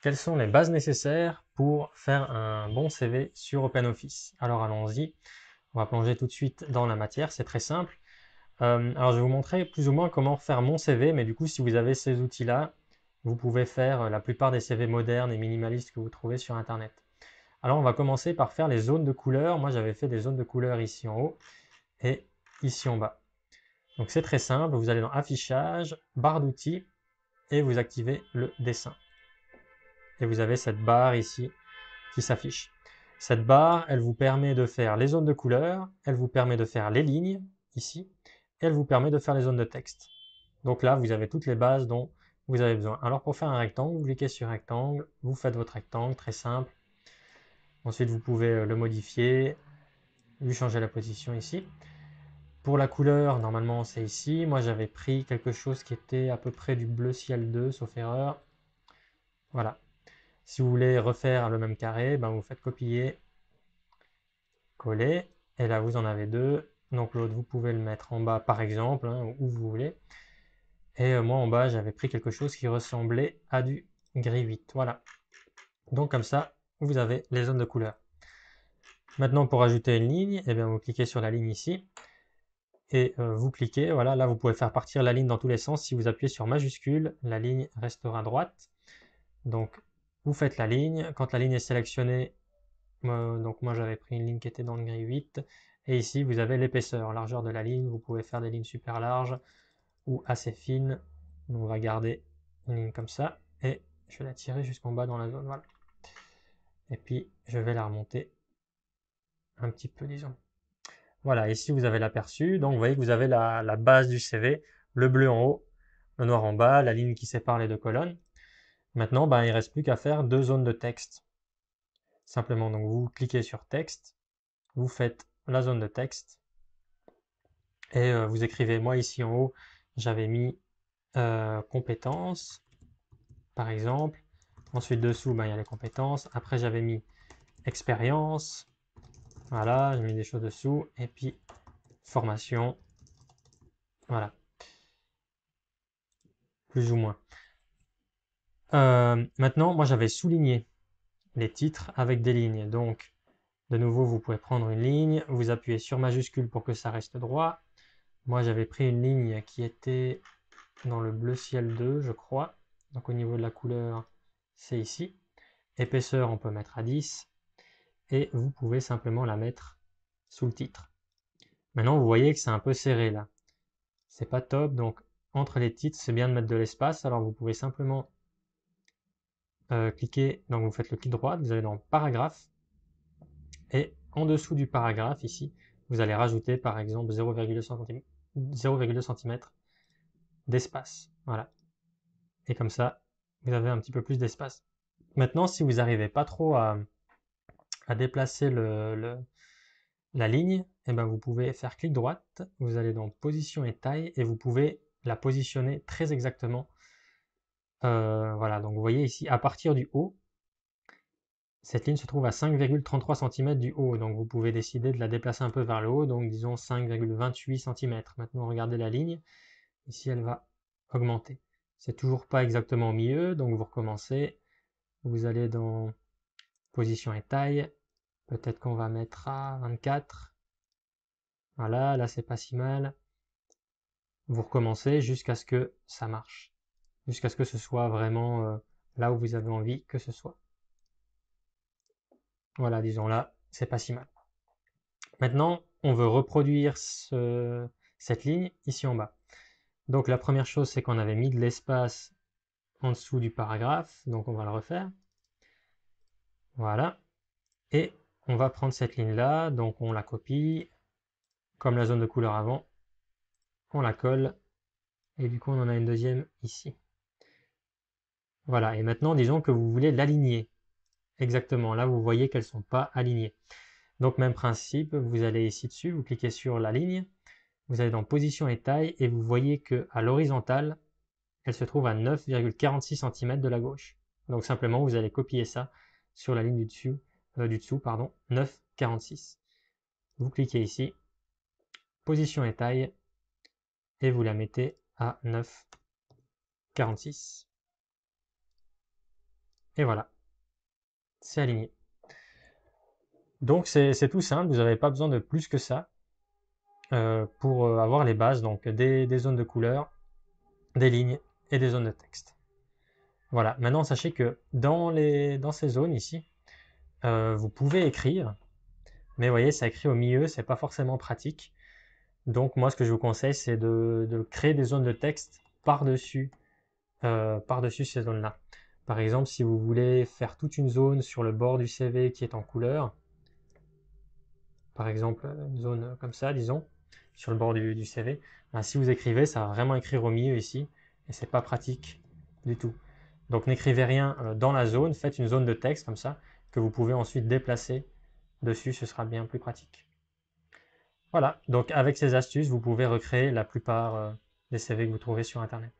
Quelles sont les bases nécessaires pour faire un bon CV sur OpenOffice? Alors allons-y, on va plonger tout de suite dans la matière, c'est très simple. Alors je vais vous montrer plus ou moins comment faire mon CV, mais du coup si vous avez ces outils-là, vous pouvez faire la plupart des CV modernes et minimalistes que vous trouvez sur Internet. Alors on va commencer par faire les zones de couleurs. Moi j'avais fait des zones de couleurs ici en haut et ici en bas. Donc c'est très simple, vous allez dans Affichage, barre d'outils et vous activez le dessin. Et vous avez cette barre ici qui s'affiche. Cette barre, elle vous permet de faire les zones de couleurs, elle vous permet de faire les lignes, ici, et elle vous permet de faire les zones de texte. Donc là, vous avez toutes les bases dont vous avez besoin. Alors pour faire un rectangle, vous cliquez sur rectangle, vous faites votre rectangle, très simple. Ensuite, vous pouvez le modifier, lui changer la position ici. Pour la couleur, normalement c'est ici. Moi j'avais pris quelque chose qui était à peu près du bleu ciel 2, sauf erreur. Voilà. Si vous voulez refaire le même carré, ben vous faites copier, coller, et là vous en avez deux. Donc l'autre, vous pouvez le mettre en bas par exemple, hein, où vous voulez. Et moi en bas, j'avais pris quelque chose qui ressemblait à du gris 8. Voilà. Donc comme ça, vous avez les zones de couleur. Maintenant, pour ajouter une ligne, eh bien, vous cliquez sur la ligne ici. Et vous cliquez, voilà, là vous pouvez faire partir la ligne dans tous les sens. Si vous appuyez sur majuscule, la ligne restera droite. Donc vous faites la ligne. Quand la ligne est sélectionnée, donc moi j'avais pris une ligne qui était dans le gris 8. Et ici vous avez l'épaisseur, largeur de la ligne. Vous pouvez faire des lignes super larges ou assez fines. On va garder une ligne comme ça. Et je vais la tirer jusqu'en bas dans la zone. Voilà. Et puis je vais la remonter un petit peu, disons. Voilà, ici vous avez l'aperçu. Donc vous voyez que vous avez la base du CV, le bleu en haut, le noir en bas, la ligne qui sépare les deux colonnes. Maintenant, ben, il ne reste plus qu'à faire deux zones de texte. Simplement, donc vous cliquez sur texte, vous faites la zone de texte et vous écrivez, moi ici en haut, j'avais mis compétences, par exemple. Ensuite dessous, ben, il y a les compétences. Après, j'avais mis expérience. Voilà, j'ai mis des choses dessous. Et puis formation. Voilà, plus ou moins. Maintenant, moi j'avais souligné les titres avec des lignes. Donc, de nouveau, vous pouvez prendre une ligne, vous appuyez sur majuscule pour que ça reste droit. Moi, j'avais pris une ligne qui était dans le bleu ciel 2, je crois. Donc, au niveau de la couleur, c'est ici. Épaisseur, on peut mettre à 10. Et vous pouvez simplement la mettre sous le titre. Maintenant, vous voyez que c'est un peu serré là. C'est pas top, donc entre les titres, c'est bien de mettre de l'espace. Alors, vous pouvez simplement cliquer, donc vous faites le clic droit, vous allez dans paragraphe, et en dessous du paragraphe, ici, vous allez rajouter par exemple 0,2 cm d'espace. Voilà. Et comme ça, vous avez un petit peu plus d'espace. Maintenant, si vous n'arrivez pas trop à déplacer la ligne, eh ben, vous pouvez faire clic droite, vous allez dans position et taille, et vous pouvez la positionner très exactement. Voilà, donc vous voyez ici, à partir du haut, cette ligne se trouve à 5,33 cm du haut, donc vous pouvez décider de la déplacer un peu vers le haut, donc disons 5,28 cm. Maintenant, regardez la ligne, ici elle va augmenter. C'est toujours pas exactement au milieu, donc vous recommencez, vous allez dans position et taille, peut-être qu'on va mettre à 24. Voilà, là c'est pas si mal. Vous recommencez jusqu'à ce que ça marche, jusqu'à ce que ce soit vraiment là où vous avez envie que ce soit. Voilà, disons là, c'est pas si mal. Maintenant, on veut reproduire cette ligne ici en bas. Donc la première chose, c'est qu'on avait mis de l'espace en dessous du paragraphe, donc on va le refaire. Voilà. Et on va prendre cette ligne-là, donc on la copie, comme la zone de couleur avant, on la colle, et du coup on en a une deuxième ici. Voilà, et maintenant disons que vous voulez l'aligner. Exactement, là vous voyez qu'elles ne sont pas alignées. Donc même principe, vous allez ici dessus, vous cliquez sur la ligne, vous allez dans position et taille, et vous voyez qu'à l'horizontale, elle se trouve à 9,46 cm de la gauche. Donc simplement, vous allez copier ça sur la ligne du dessous, pardon, 9,46. Vous cliquez ici, position et taille, et vous la mettez à 9,46. Et voilà, c'est aligné. Donc c'est tout simple, vous n'avez pas besoin de plus que ça pour avoir les bases, donc des zones de couleur, des lignes et des zones de texte. Voilà, maintenant sachez que dans ces zones ici, vous pouvez écrire, mais vous voyez, ça écrit au milieu, c'est pas forcément pratique. Donc moi, ce que je vous conseille, c'est de créer des zones de texte par-dessus ces zones-là. Par exemple, si vous voulez faire toute une zone sur le bord du CV qui est en couleur, par exemple une zone comme ça, disons, sur le bord du CV, ben, si vous écrivez, ça va vraiment écrire au milieu ici, et c'est pas pratique du tout. Donc n'écrivez rien dans la zone, faites une zone de texte comme ça, que vous pouvez ensuite déplacer dessus, ce sera bien plus pratique. Voilà, donc avec ces astuces, vous pouvez recréer la plupart des CV que vous trouvez sur Internet.